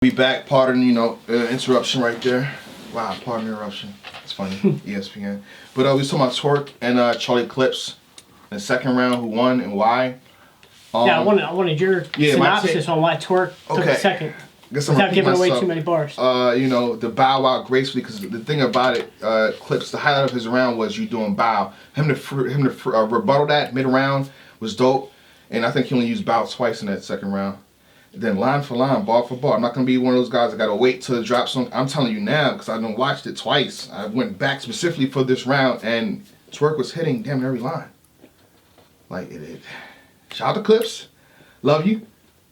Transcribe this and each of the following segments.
We back, pardon, interruption right there. Wow, pardon the interruption. It's funny, ESPN. But we was talking about Twork and Charlie Clips in the second round, who won and why. I wanted your synopsis on why Twork took the second. Without giving away too many bars. The bow out gracefully, because the thing about it, Clips, the highlight of his round was you doing bow. Him to rebuttal that mid-round was dope. And I think he only used bow twice in that second round. Then line for line, ball for ball. I'm not going to be one of those guys that got to wait till it drops. I'm telling you now, because I done watched it twice. I went back specifically for this round, and Twork was hitting damn every line. Like, shout out to Clips. Love you.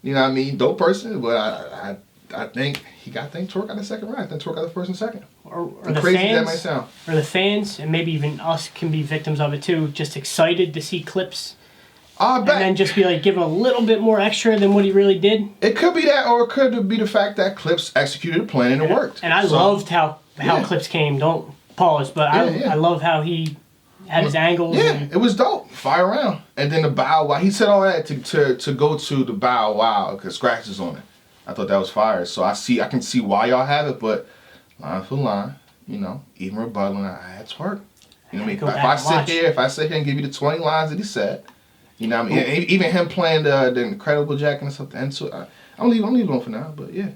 You know what I mean? Dope person, but I think he got Twork out the second round. I think Twork got the first and second. Or the crazy fans, that might sound. Or the fans, and maybe even us can be victims of it too, just excited to see Clips. And then just be like, give him a little bit more extra than what he really did. It could be that, or it could be the fact that Clips executed a plan and it worked. And I loved how Clips came. Don't pause, but I love how he had his angles. Yeah, it was dope. Fire around. And then the bow wow. He said all that to go to the bow wow, because scratches on it. I thought that was fire. So I can see why y'all have it, but line for line, even rebuttaling, I had Twork. You know what I mean? If I sit here and give you the 20 lines that he said, you know what I mean? Even him playing the Incredible Jack and stuff, and so I'm leaving him for now, but yeah.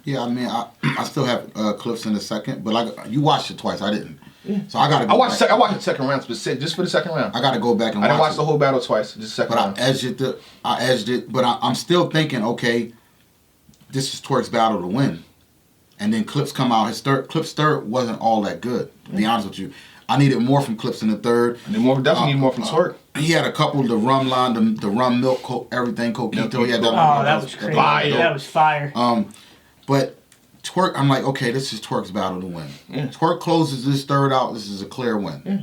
Yeah, I mean, I still have Clips in the second, but you watched it twice. I didn't. Yeah. So I gotta go I watched the second round specific, just for the second round. I gotta go back and watch I didn't watch the whole battle twice, just the second round. But I edged it, but I'm still thinking, okay, this is Twork's battle to win. And then Clips come out. Clips' third wasn't all that good, to be honest with you. I needed more from Clips in the third. Definitely need more from Twork. He had a couple of the rum line, the rum milk, everything, coquito. He had that was crazy. That was fire. But Twork, I'm like, okay, this is Twork's battle to win. Yeah. Twork closes this third out. This is a clear win. Yeah.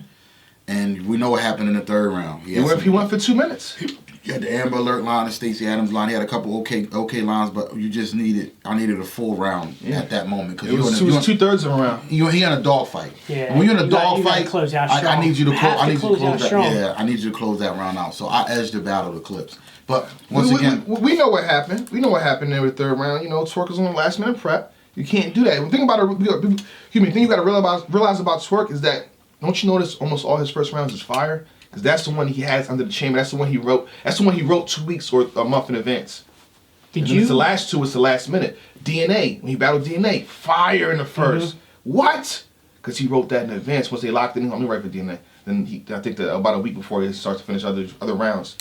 And we know what happened in the third round. He went for 2 minutes. He had the Amber Alert line, the Stacey Adams line. He had a couple okay lines, but I needed a full round at that moment. It was 2/3 of a round. He in a dogfight. Yeah. When you're in a dogfight, I need you to close. I need you to close that. Yeah, I need you to close that round out. So I edged the battle to Clips. But once again, we know what happened. We know what happened in the third round. Twork was on the last minute prep. You can't do that. The thing about the thing you got to realize about Twork is that, don't you notice almost all his first rounds is fire? Because that's the one he has under the chamber. That's the one he wrote. That's the one he wrote 2 weeks or a month in advance. It's the last two. It's the last minute. DNA, when he battled DNA, fire in the first. Mm-hmm. What? Because he wrote that in advance. Once they locked it in, let me write for DNA. Then I think about a week before he starts to finish other rounds.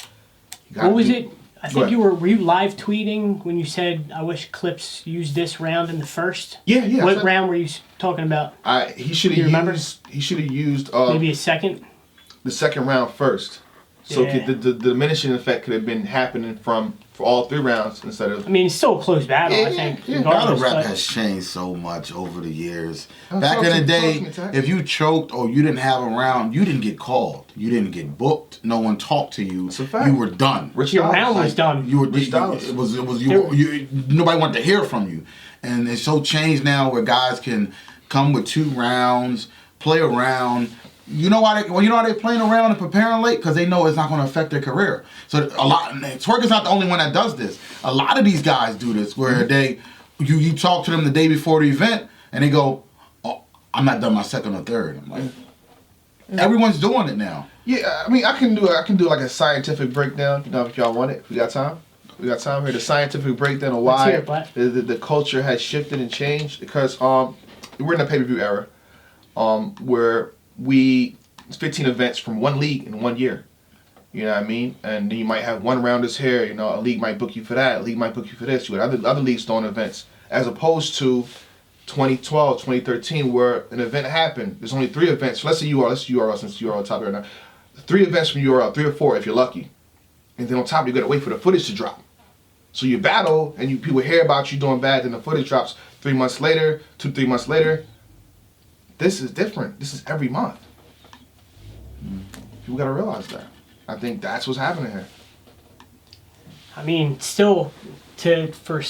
What was it? I think were you live tweeting when you said, I wish Clips used this round in the first? Yeah. What round were you talking about? He should have used maybe a second? The second round first. So the diminishing effect could have been happening for all 3 rounds instead of... I mean, it's still a close battle, I think. Battle rap has changed so much over the years. Back in the day, if you choked or you didn't have a round, you didn't get called. You didn't get booked. No one talked to you. That's a fact. You were done. Your round was done. Nobody wanted to hear from you. And it's so changed now where guys can come with 2 rounds, play around. You know why they're playing around and preparing late? Because they know it's not going to affect their career. So Twork is not the only one that does this. A lot of these guys do this, where you talk to them the day before the event, and they go, "Oh, I'm not done my second or third." I'm like, everyone's doing it now. Yeah, I mean, I can do like a scientific breakdown. If y'all want it, we got time. We got time here. The scientific breakdown of why the culture has shifted and changed. Because we're in a pay-per-view era, where it's 15 events from one league in 1 year. You know what I mean? And then you might have one rounders here. A league might book you for that. A league might book you for this. You got other leagues throwing events. As opposed to 2012, 2013, where an event happened. There's only 3 events. Let's say URL, since URL top here now. 3 events from URL, 3 or 4 if you're lucky. And then on top, you got to wait for the footage to drop. So you battle, and people hear about you doing bad, then the footage drops 3 months later, 3 months later. This is different. This is every month. People got to realize that. I think that's what's happening here. I mean, still, for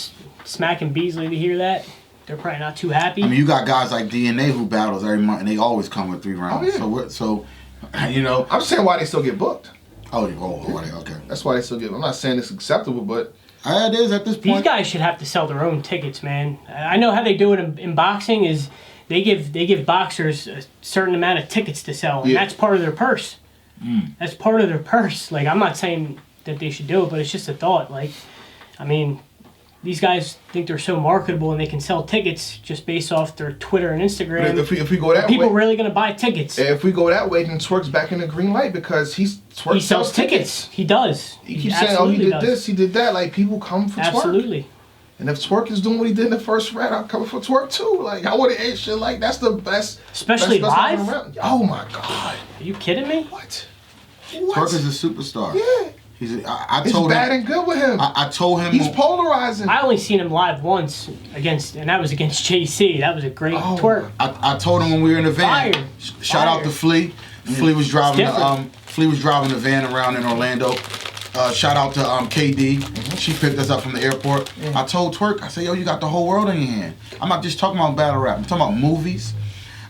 Smack and Beasley to hear that, they're probably not too happy. I mean, you got guys like DNA who battles every month, and they always come with 3 rounds. Oh, yeah. So I'm just saying why they still get booked. Okay. That's why they still get. I'm not saying it's acceptable, but It is at this point. These guys should have to sell their own tickets, man. I know how they do it in boxing is they give boxers a certain amount of tickets to sell, and that's part of their purse. That's part of their purse. Like, I'm not saying that they should do it, but it's just a thought. Like, I mean, these guys think they're so marketable and they can sell tickets just based off their Twitter and Instagram. If we go that way, people really going to buy tickets. If we go that way, then Twork's back in the green light because he sells tickets. He does. He keeps saying, "Oh, he did this, he did that." Like, people come for Twork. Absolutely. And if Twork is doing what he did in the first round, I'm coming for Twork too. Like, I would have shit. Like, that's the best. Especially best live. Oh my god. Are you kidding me? What? Twork is a superstar. Yeah. I told it's bad and good with him. I told him he's polarizing. I only seen him live once and that was against JC. That was a great Twork. I told him when we were in the van. Shout out to Flea. Flea was driving the van around in Orlando. Shout out to KD. She picked us up from the airport. I told Twork, I said, yo, you got the whole world in your hand. I'm not just talking about battle rap. I'm talking about movies.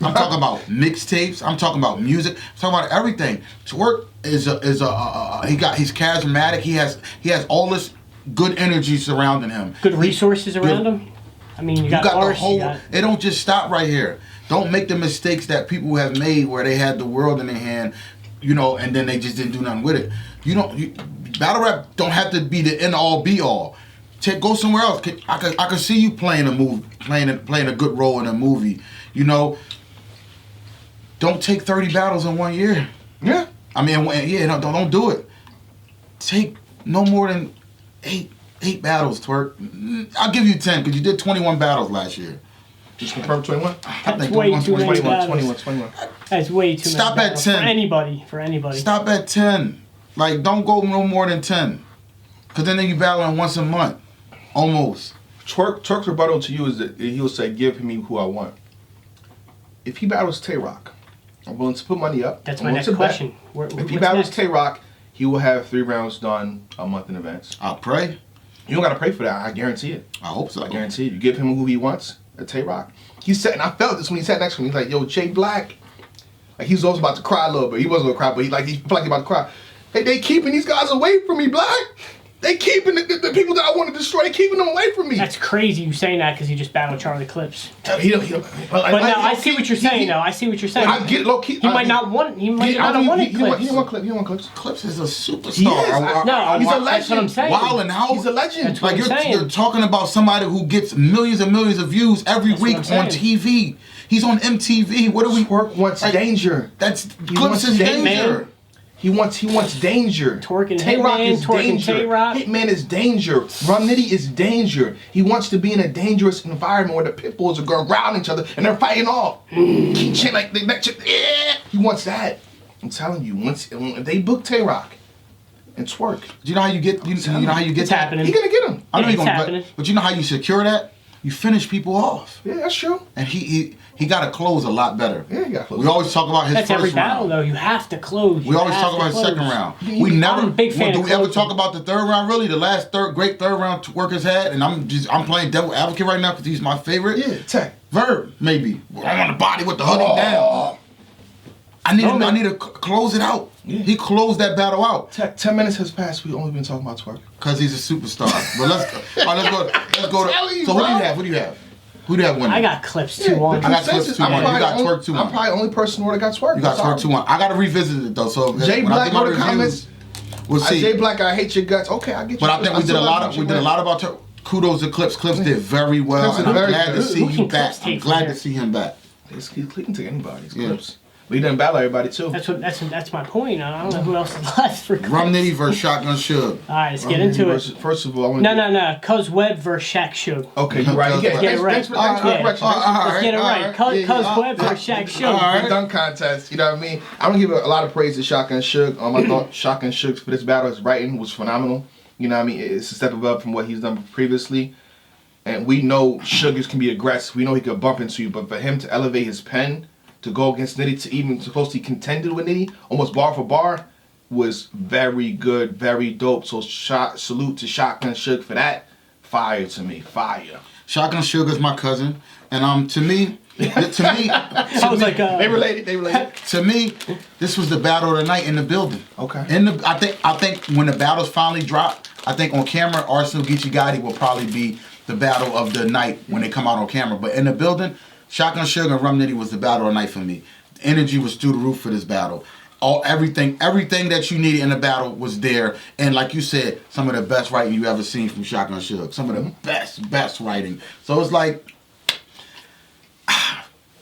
I'm talking about mixtapes. I'm talking about music. I'm talking about everything. Twork he's charismatic. He has all this good energy surrounding him. Good resources around him. I mean, you got the whole. It don't just stop right here. Don't make the mistakes that people have made where they had the world in their hand, and then they just didn't do nothing with it. Battle rap don't have to be the end all be all. Go somewhere else. I could see you playing a movie, playing a good role in a movie. Don't take 30 battles in 1 year. Yeah. I mean, don't do it. Take no more than eight battles, Twork. I'll give you 10 because you did 21 battles last year. Just confirm 21? That's way too many battles. 21. That's way too many. Stop at 10. For anybody. Stop at 10. Like, don't go no more than 10. Because then you battling once a month. Almost. Twork's rebuttal to you is that he'll say, give me who I want. If he battles Tay-Rock, I'm willing to put money up. That's my next question. If he battles Tay-Rock, he will have 3 rounds done a month in advance. I'll pray. You don't got to pray for that. I guarantee it. I hope so. I guarantee it. You give him who he wants, a Tay-Rock. He said, and I felt this when he sat next to me. He's like, yo, Jay Black. Like, he was almost about to cry a little bit. He wasn't going to cry, but he felt like he about to cry. Hey, they keeping these guys away from me, Black. They keeping the people that I want to destroy. They keeping them away from me. That's crazy you saying that because he just battled Charlie Clips. But I see what you're saying. I see what you're saying. I get low key. He might not want. He might not have wanted Clips. He don't want Clips. He don't want Clips. Clips is a superstar. He is. No, he's a legend. That's what I'm saying. Wow, and how he's a legend. That's what you're talking about somebody who gets millions and millions of views every week on TV. He's on MTV. What do we Twork wants danger. Clips is danger. He wants danger. Twork and Tay-Rock is danger. Hitman is danger. Nitty is danger. He wants to be in a dangerous environment where the pit bulls are going around each other and they're fighting off. Keep chanting like he wants that. I'm telling you, if they book Tay-Rock and Twork, do you know how you get? You know how you get it's that? happening. You're gonna get him. I know you're gonna. But you know how you secure that? You finish people off. Yeah, that's true. And he got to close a lot better. Yeah, he got to close. We always talk about his That's first every round. battle, though. You have to close. We always talk about his second round. We never. I'm a big fan do of we ever closing. talk about the third round? Really, the last great third round Twork has had, and I'm playing devil advocate right now because he's my favorite. Yeah, Tech. Verb, maybe. I want the body with the hoodie down. I need to close it out. Yeah. He closed that battle out. 10 minutes has passed. We've only been talking about Twork. Because he's a superstar. But let's go. So who do you have? Who do you have winning? I got Clips 2-1. I got Clips 2-1. You got Twork 2-1. I'm probably the only person who got Twork. You got Twork 2-1. I got to revisit it though. So Jay Black, go to comments. We'll see. Jay Black, I hate your guts. Okay, I get you. But I think we did a lot about Twork. Kudos to Clips. Clips did very well, and I'm glad to see you back. I'm glad to see him back. He can take anybody. It's Clips. But he done battle everybody too. That's my point. I don't know who else is left for Clips. Nitty versus Shotgun Suge. All right, let's get into it. First of all, no. Cuz Webb versus Shaq Suge. Okay, you're right. Get it right. Thanks for correction. Let's get it right. Cuz Webb versus Shaq Suge. The dunk contest. You know what I mean? I'm gonna give a lot of praise to Shotgun Suge. I thought Shotgun Suge for this battle, his writing was phenomenal. You know what I mean? It's a step above from what he's done previously. And we know Suge can be aggressive. We know he could bump into you, but for him to elevate his pen, to go against Nitty, to even supposedly contended with Nitty, almost bar for bar, was very good, very dope. So salute to Shotgun Suge for that. Fire to me, fire. Shotgun Sugar's my cousin, and to me, I was like, they related. To me, this was the battle of the night in the building. Okay. I think when the battles finally drop, I think on camera, Arsenal Geechee Gotti will probably be the battle of the night when they come out on camera. But in the building, Shotgun Sugar and Rum Nitty was the battle of the night for me. The energy was through the roof for this battle. Everything that you needed in the battle was there. And like you said, some of the best writing you ever seen from Shotgun Sugar. Some of the best writing. So it's like,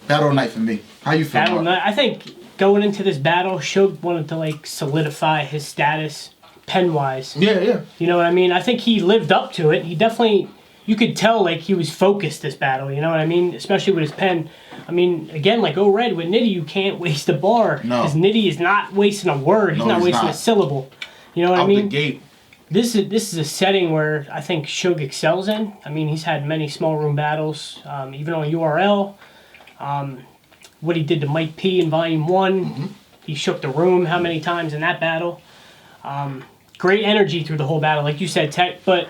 battle of the night for me. How you feel? Battle night. I think going into this battle, Suge wanted to like solidify his status pen-wise. Yeah. You know what I mean? I think he lived up to it. He definitely, you could tell like he was focused this battle. You know what I mean? Especially with his pen. I mean, again, like Red with Nitty, you can't waste a bar. No. Because Nitty is not wasting a word. He's not wasting a syllable. You know what I mean? Out the gate. This is a setting where I think Suge excels in. I mean, he's had many small room battles, even on URL. What he did to Mike P in Volume 1. He shook the room how many times in that battle. Great energy through the whole battle, like you said, Tech. But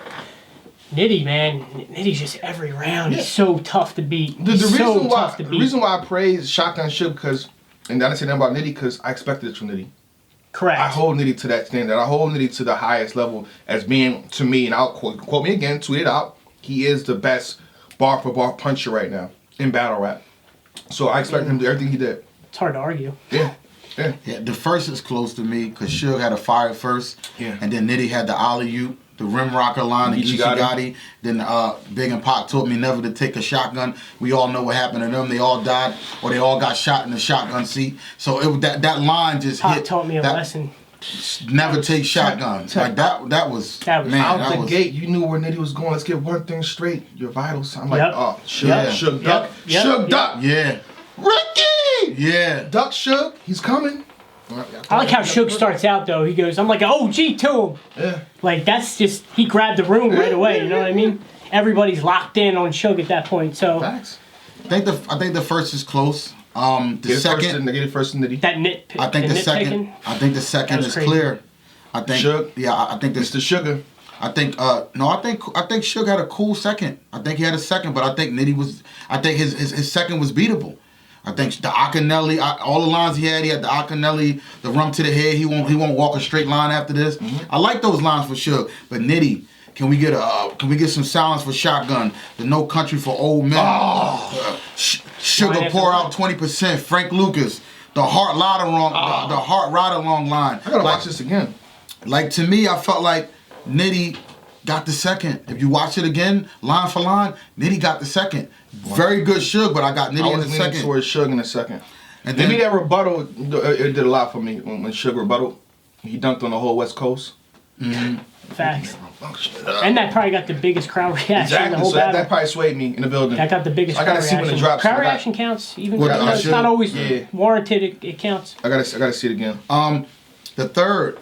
Nitty, man, Nitty's just every round. He's so tough to beat. The reason why I praise Shotgun Sugar, because, and I didn't say nothing about Nitty, because I expected it from Nitty. Correct. I hold Nitty to that standard. I hold Nitty to the highest level as being, to me, and I'll quote me again, tweet it out, he is the best bar for bar puncher right now in battle rap. So I expect him to do everything he did. It's hard to argue. Yeah. The first is close to me because Suge had a fire first, and then Nitty had the alley-oop, the rim rocker line, the Geechee Gotti. Then Big and Pac taught me never to take a shotgun. We all know what happened to them. They all died or they all got shot in the shotgun seat. So that line just Pac hit. taught me a lesson. Never take shotguns. Like that was man, out the gate. You knew where Nitty was going. Let's get one thing straight. Your vitals. I'm like, Suge duck. Suge duck. Yeah. Ricky! Yeah. Duck Suge. He's coming. I like how Suge starts out though. He goes, I'm like an OG to him. Yeah. Like that's just, he grabbed the room right away. You know what I mean? Everybody's locked in on Suge at that point. So facts. I think the first is close. The second, they get it first in Nitty. That nitpick. I think the second. I think the second is crazy. clear. I think. Suge. Yeah, I think this. Mr. Sugar. I think. No, I think Suge had a cool second. I think he had a second, but I think Nitty was. I think his second was beatable. I think the Akinelli, all the lines he had the Akinelli, the rum to the head. He won't walk a straight line after this. I like those lines for Suge, but Nitty. Can we get some silence for Shotgun? The No Country for Old Men. Sugar pour out 20%. Frank Lucas. The Heart Ride Along line. I gotta watch this again. Like to me, I felt like Nitty got the second. If you watch it again, line for line, Nitty got the second. Very good Suge, but I got Nitty in the second. I was leaning towards Suge in the second. And then maybe that rebuttal, it did a lot for me when Suge rebutted. He dunked on the whole West Coast. Facts. And that probably got the biggest crowd reaction in the whole battle. That probably swayed me in the building. That got the biggest crowd reaction. I gotta see when it drops. Crowd reaction counts, even though it's not always warranted. It counts. I gotta see it again. The third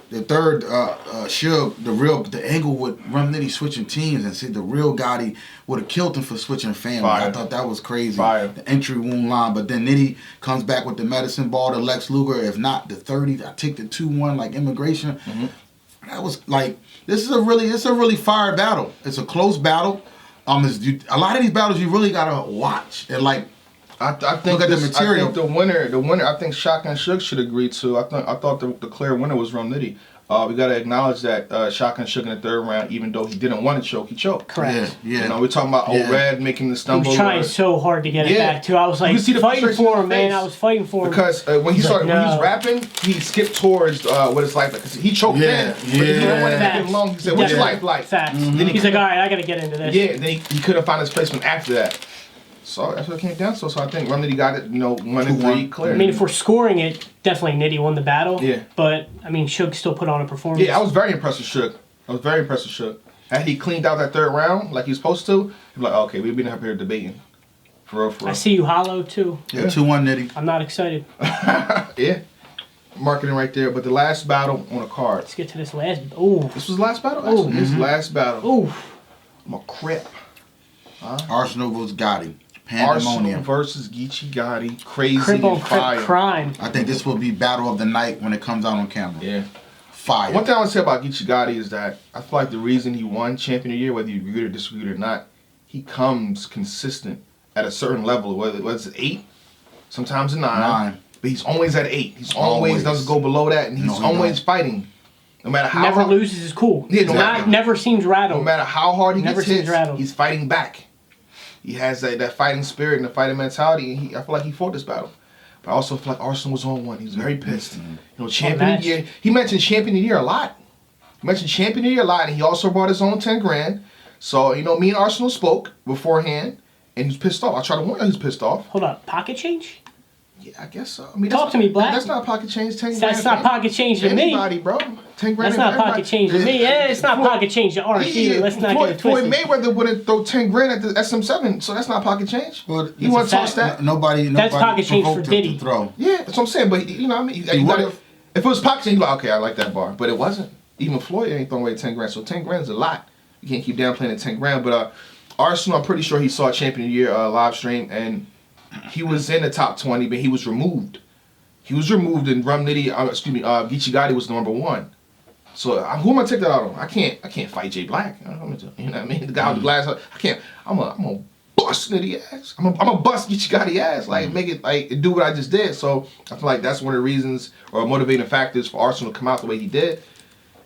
Suge, the angle with Rum Nitty switching teams and see the real Gotti would have killed him for switching family. Fire. I thought that was crazy. Fire. The entry wound line, but then Nitty comes back with the medicine ball to Lex Luger. If not the 30, I take the 2-1 like immigration. That was like it's a really fire battle. It's a close battle. A lot of these battles you really gotta watch and like. I think look at the material. I think the winner. I think Shotgun Suge should agree to. I thought the clear winner was Rum Nitty. We gotta acknowledge that Shotgun Suge in the third round, even though he didn't want to choke, he choked. Correct. Yeah. You know, we're talking about Red making the stumble. He was trying so hard to get it back too. I was like fighting for him, man. I was fighting for him because when he was rapping, he skipped towards what his life like. Cause he choked in, but he didn't want to make it long. He said, "What's your life like?" Facts. Then he's like, "All right, I gotta get into this." Yeah. Then he couldn't find his placement after that. So that's what it came down to. So I think Rum Nitty got it, 1-3 clear. I mean, if we're scoring it, definitely Nitty won the battle. Yeah. But, I mean, Suge still put on a performance. Yeah, I was very impressed with Suge. Had he cleaned out that third round like he was supposed to, he'd be like, okay, we've been up here debating. For real. I see you hollow, too. Yeah, 2-1 Nitty. I'm not excited. Yeah. Marketing right there. But the last battle on the card. Let's get to this last. Ooh. This was the last battle? Actually, this is the last battle. Ooh. I'm a crip. Arsenal vs. Gotti. Arsenal versus Geechee Gotti. Crazy Crip on and fire. Crip crime. I think this will be battle of the night when it comes out on camera. Yeah. Fire. One thing I want to say about Geechee Gotti is that I feel like the reason he won Champion of the Year, whether you agree or disagree or not, he comes consistent at a certain level, whether it's 8, sometimes a 9. But he's always at 8. He's always doesn't go below that, and he's always fighting. No matter how never loses his cool. Yeah, never seems rattled. No matter how hard he gets hit, he's fighting back. He has that fighting spirit and the fighting mentality, and I feel like he fought this battle. But I also feel like Arsenal was on one. He was very pissed. You know, champion of the year. He mentioned champion of the year a lot. He mentioned champion of the year a lot, and he also brought his own 10 grand. So, you know, me and Arsenal spoke beforehand, and he was pissed off. I tried to warn him he was pissed off. Hold up, pocket change? Yeah, I guess so. I mean, talk to me, Black. That's not pocket change. 10 grand. That's not pocket change to me. Anybody, bro. 10 grand. That's not pocket change to me. Yeah, it's not pocket change to Art either. Let's not get it twisted. Floyd Mayweather wouldn't throw 10 grand at the SM7, so that's not pocket change. Well, he wouldn't toss that. Nobody. That's pocket change for Diddy. Throw. Yeah, that's what I'm saying. But you know what I mean? If it was pocket change, you'd be like, okay, I like that bar. But it wasn't. Even Floyd ain't throwing away 10 grand. So 10 grand is a lot. You can't keep downplaying the 10 grand. But Arsenal, I'm pretty sure he saw Champion of the Year live stream, and he was in the top 20, but he was removed. He was removed, and Nitty, Geechee Gotti was number 1. So who am I take that out on? I can't fight Jay Black. You know what I mean? The guy with the glass. I can't. I'm a bust Nitty ass. I'm a bust Geechee Gotti ass. Like make it like do what I just did. So I feel like that's one of the reasons or motivating factors for Arsenal to come out the way he did.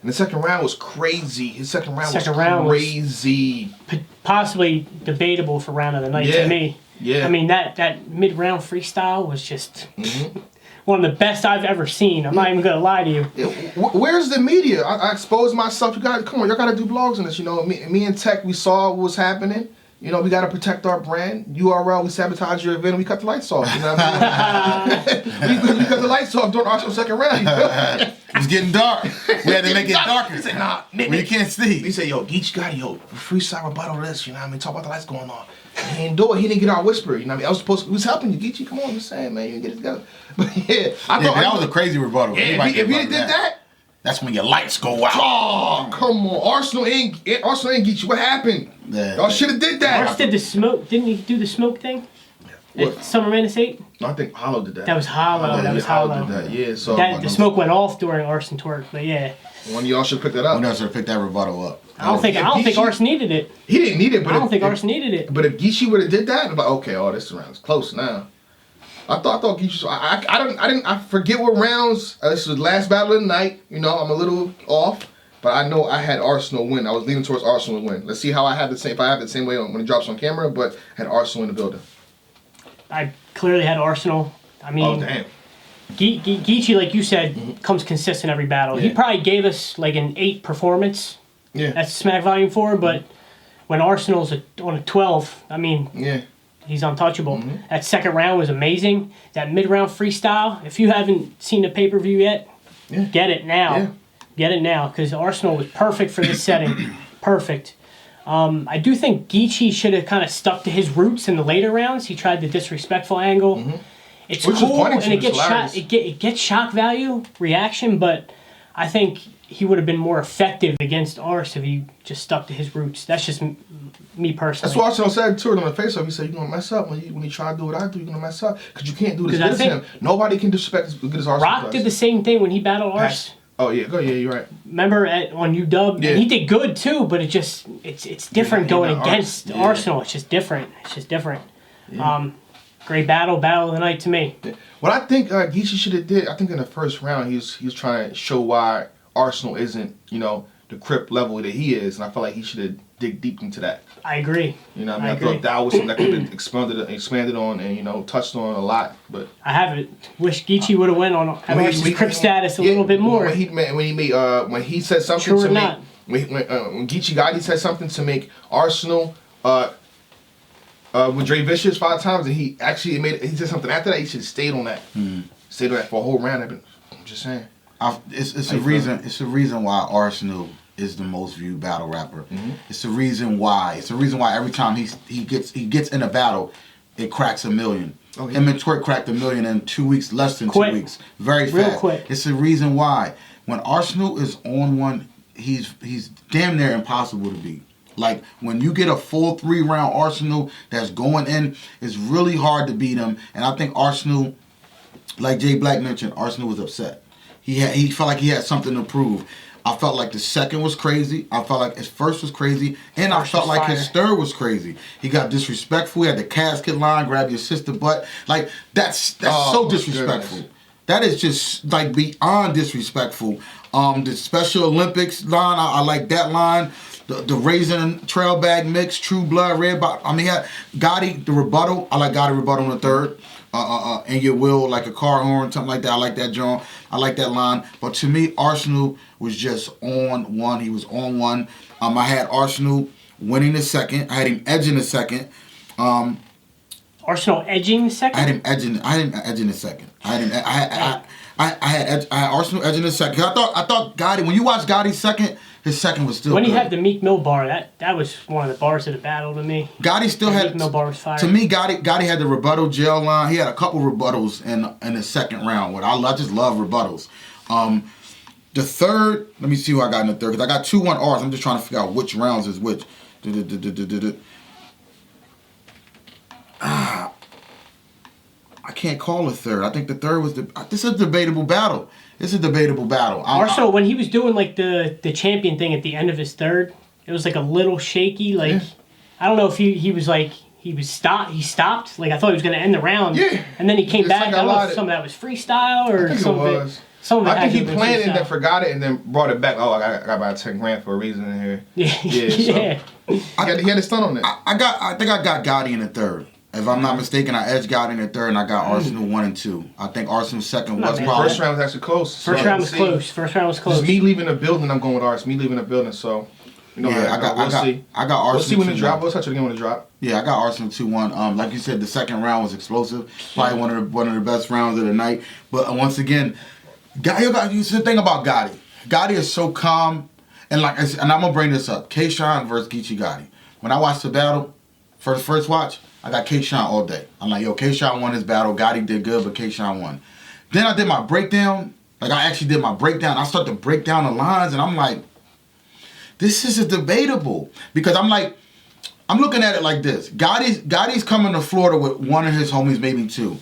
And the second round was crazy. His second round was crazy. Possibly debatable for round of the night to me. Yeah. I mean that mid-round freestyle was just one of the best I've ever seen. I'm not even gonna lie to you. Yeah, where's the media? I exposed myself. You guys, come on, y'all gotta do blogs on this. You know, me and Tech, we saw what was happening. You know, we gotta protect our brand. URL, we sabotage your event, and we cut the lights off. You know what I mean? we cut the lights off during Arsenal's second round. It was getting dark. We had to make it darker. He said, nah, Nick, you can't see. He said, yo, Geechee Gotti, freestyle rebuttal this. You know what I mean? Talk about the lights going on. He didn't do it. He didn't get our whisper. You know what I mean? We was helping you, Geechee. Come on, I'm just saying, man. You get it together. But yeah, that was a crazy rebuttal. Yeah, if he did that, that's when your lights go out. Oh, come on. Arsenal ain't Geechee. What happened? Yeah, y'all should have did that. Arsenal did the smoke. Didn't he do the smoke thing? What? Summer Madness 8? No, I think Hollow did that. That was Hollow. That was Hollow. Did that. Yeah, so the smoke went off during Arsenal Twork, but yeah. One of y'all should pick that up. One of y'all should pick that rebuttal up. I don't think Arsenal needed it. He didn't need it, but I don't think Arsenal needed it. But if Geechee would have did that, I'm like, okay, this round's close now. I thought Geechee. I forget what rounds. This was the last battle of the night. You know, I'm a little off, but I know I had Arsenal win. I was leaning towards Arsenal win. Let's see how I have the same. If I have the same way when it drops on camera, but I had Arsenal in the building. I clearly had Arsenal. I mean, oh damn. Geechee, like you said, comes consistent every battle. Yeah. He probably gave us like an 8 performance. Yeah. That's Smack Volume 4, but when Arsenal's on a 12, I mean, he's untouchable. That second round was amazing. That mid-round freestyle, if you haven't seen the pay-per-view yet, get it now. Yeah. Get it now, because Arsenal was perfect for this setting. Perfect. I do think Geechee should have kind of stuck to his roots in the later rounds. He tried the disrespectful angle. It's cool, and it gets shock value, reaction, but I think he would have been more effective against Ars if he just stuck to his roots. That's just me personally. That's what Arsenal said to him on the face-off. He said, you're going to mess up. When you try to do what I do, you're going to mess up. Because you can't do this as him. Nobody can disrespect as good as Arsenal Rock did the same thing when he battled Ars. Oh, yeah. You're right. Remember on UW? Yeah. And he did good, too, but it's different going against Arsenal. It's just different. Yeah. Great battle of the night to me. Yeah. What I think Geechee should have did, I think in the first round, he was trying to show why Arsenal isn't, the Crip level that he is, and I feel like he should have dig deep into that. I agree. You know what I mean? I thought that was something that could have been expanded on and, touched on a lot. But I haven't. Wish Geechee would have went on his Crip status a little bit more. When he said something to make, when Geechee Gotti said something to make Arsenal with Dre Vicious 5 times, and he said something after that, he should have stayed on that. Stayed on that for a whole round. I'm just saying. It's a reason. It's the reason why Arsenal is the most viewed battle rapper. It's the reason why. It's the reason why every time he gets in a battle, it cracks 1 million. Him and Twork cracked 1 million in 2 weeks, less than 2 weeks, very real fast. Quick. It's the reason why when Arsenal is on one, he's damn near impossible to beat. Like, when you get a full 3-round Arsenal that's going in, it's really hard to beat him. And I think Arsenal, like Jay Black mentioned, Arsenal was upset. He felt like he had something to prove. I felt like the second was crazy. I felt like his first was crazy. And I felt like his third was crazy. He got disrespectful. He had the casket line, grab your sister butt. Like, that's so disrespectful. Goodness. That is just, like, beyond disrespectful. The Special Olympics line, I like that line. The Raisin Trail Bag Mix, True Blood, Red Bottom. I mean, he had Gotti, the rebuttal. I like Gotti rebuttal in the third. And your will, like a car horn, something like that. I like that, John. I like that line. But to me, Arsenal was just on one. He was on one. I had Arsenal winning the second. I had him edging the second. Arsenal edging the second? I had him edging the second. I had Arsenal edging the second. I thought Gotti, when you watch Gotti's second, his second was still when good. He had the Meek Mill bar, that was one of the bars of the battle to me. Gotti still had... Meek Mill bar was fire. To me, Gotti had the rebuttal jail line. He had a couple rebuttals in the second round. I just love rebuttals. The third... Let me see who I got in the third. Because I got 2-1 Rs. I'm just trying to figure out which rounds is which. I can't call a third. I think the third was this is a debatable battle. Arsenal, when he was doing like the champion thing at the end of his third, it was like a little shaky. Like, yeah. I don't know if he stopped. Like, I thought he was going to end the round. Yeah. And then he came back. Like, I don't know if some of that was freestyle or something. I think he planned it and then forgot it and then brought it back. Oh, I got about $10,000 for a reason in here. Yeah. Yeah. So he had a stunt on it. I think I got Gotti in the third. If I'm not mistaken, I edged Gotti in the third, and I got Arsenal 1 and 2. I think Arsenal's second was probably... First round was actually close. First round was close. Just me leaving the building, I'm going with Arsenal. Me leaving the building, so... You know, yeah, we'll see. I got Arsenal. We'll see when it drop. We'll touch it again when it drop. Yeah, I got Arsenal 2-1. Like you said, the second round was explosive. Probably one of the best rounds of the night. But once again, the thing about Gotti. Gotti is so calm, and I'm gonna bring this up. K-Shine versus Geechee Gotti. When I watched the battle, for the first watch, I got K-Shine all day. I'm like, yo, K-Shine won his battle. Gotti did good, but K-Shine won. Then I did my breakdown. Like, I actually did my breakdown. I started to break down the lines, and I'm like, this is a debatable. Because I'm looking at it like this. Gotti's coming to Florida with one of his homies, maybe two.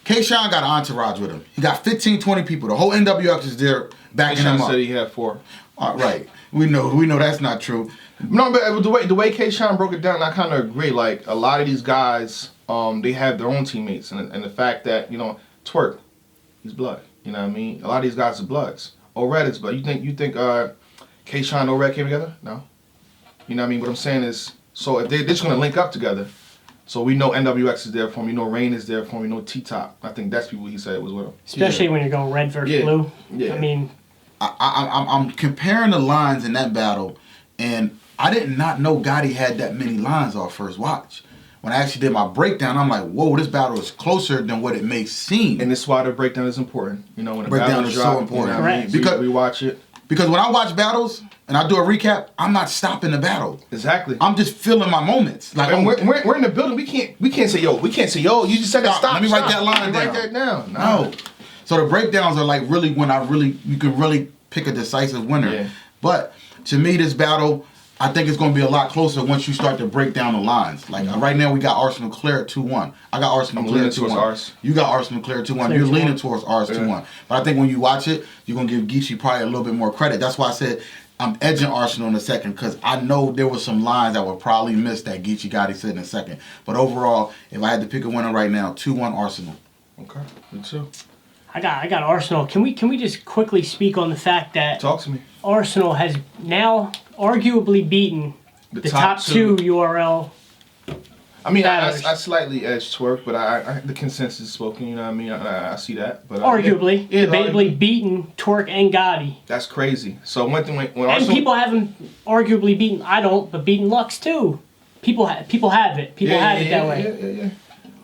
K-Shine got an entourage with him. He got 15, 20 people. The whole NWX is there backing him up. Said he had 4. Right. We know that's not true. No, but the way K-Shine broke it down, I kind of agree. Like, a lot of these guys, they have their own teammates. And the fact that, you know, Twork, he's blood. You know what I mean? A lot of these guys are bloods. O-Red is blood. You think K-Shine and O-Red came together? No. You know what I mean? What I'm saying is, so if they're just going to link up together, so we know NWX is there for him, we know Rain is there for him, we know T-Top. I think that's people he said was with him. Especially when you're going red versus blue. Yeah. I mean... I'm comparing the lines in that battle, and I did not know Gotti had that many lines off first watch. When I actually did my breakdown, I'm like, whoa, this battle is closer than what it may seem. And this is why the breakdown is important. You know, when the breakdown is so important. You know, right. Because we watch it. Because when I watch battles and I do a recap, I'm not stopping the battle. Exactly. I'm just feeling my moments. Like, and we're in the building. We can't say yo. We can't say yo. You just said stop. Let me write that line down. Write that down. No. So the breakdowns are like really when you can really pick a decisive winner. Yeah. But to me, this battle, I think it's going to be a lot closer once you start to break down the lines. Like right now, we got Arsenal clear at 2-1. I got Arsenal clear at 2-1. You got Arsenal clear at 2-1. You're leaning towards ours 2-1. But I think when you watch it, you're going to give Geechee probably a little bit more credit. That's why I said I'm edging Arsenal in the second, because I know there were some lines that were probably missed that Geechee Gotti said in the second. But overall, if I had to pick a winner right now, 2-1 Arsenal. Okay, me too. I got Arsenal. Can we just quickly speak on the fact that talk to me? Arsenal has now arguably beaten the top two URL. I mean, I slightly edged Twork, but I the consensus is spoken. You know what I mean? I see that. But arguably, debatably beaten Twork and Gotti. That's crazy. So when and Arsenal, people haven't arguably beaten. I don't, but beaten Lux too. People have it. People have it that way. Yeah.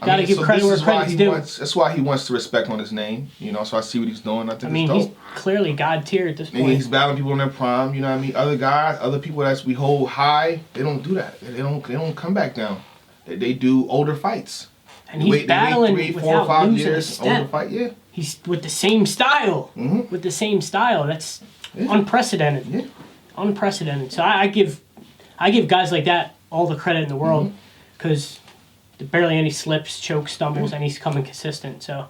Gotta give credit where credit's due. That's why he wants to respect on his name, you know. So I see what he's doing. I think it's dope. He's clearly God tier at this point. And he's battling people in their prime. You know what I mean? Other guys, other people that we hold high, they don't do that. They don't come back down. They do older fights. And he's battling 3, 4, without 5 losing years. a step. Older fight, yeah. He's with the same style. Mm-hmm. With the same style. That's unprecedented. Yeah. Unprecedented. So I give guys like that all the credit in the world, because barely any slips, chokes, stumbles, and he's coming consistent. So,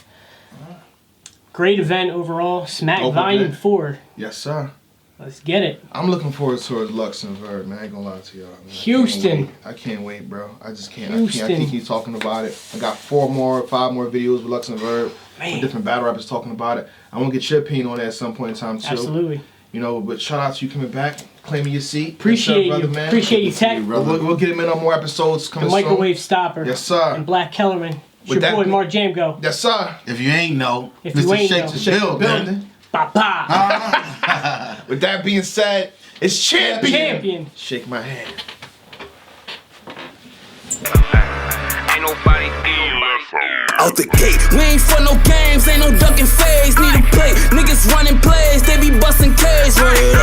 great event overall. Smack Volume 4. Yes, sir. Let's get it. I'm looking forward towards Lux and Verb, man. I ain't gonna lie to y'all. Man. Houston. I can't wait, bro. I just can't. Houston. I can't keep talking about it. I got 5 more videos with Lux and Verb. With different battle rappers talking about it. I want to get your opinion on that at some point in time, too. Absolutely. You know, but shout out to you coming back, claiming your seat. Appreciate brother, you. Man. Appreciate you, Tech. We'll get him in on more episodes coming The Microwave Stopper. Yes, sir. And Black Kellerman. It's your boy, Mark Jamgo. Yes, sir. If you ain't know, If Mr. you ain't Shake know. the building. Ba-ba. With that being said, it's champion. Shake my hand. Ain't nobody out the gate. We ain't for no games, ain't no ducking phase. Need a play. Niggas running plays, they be busting K's. Run it up.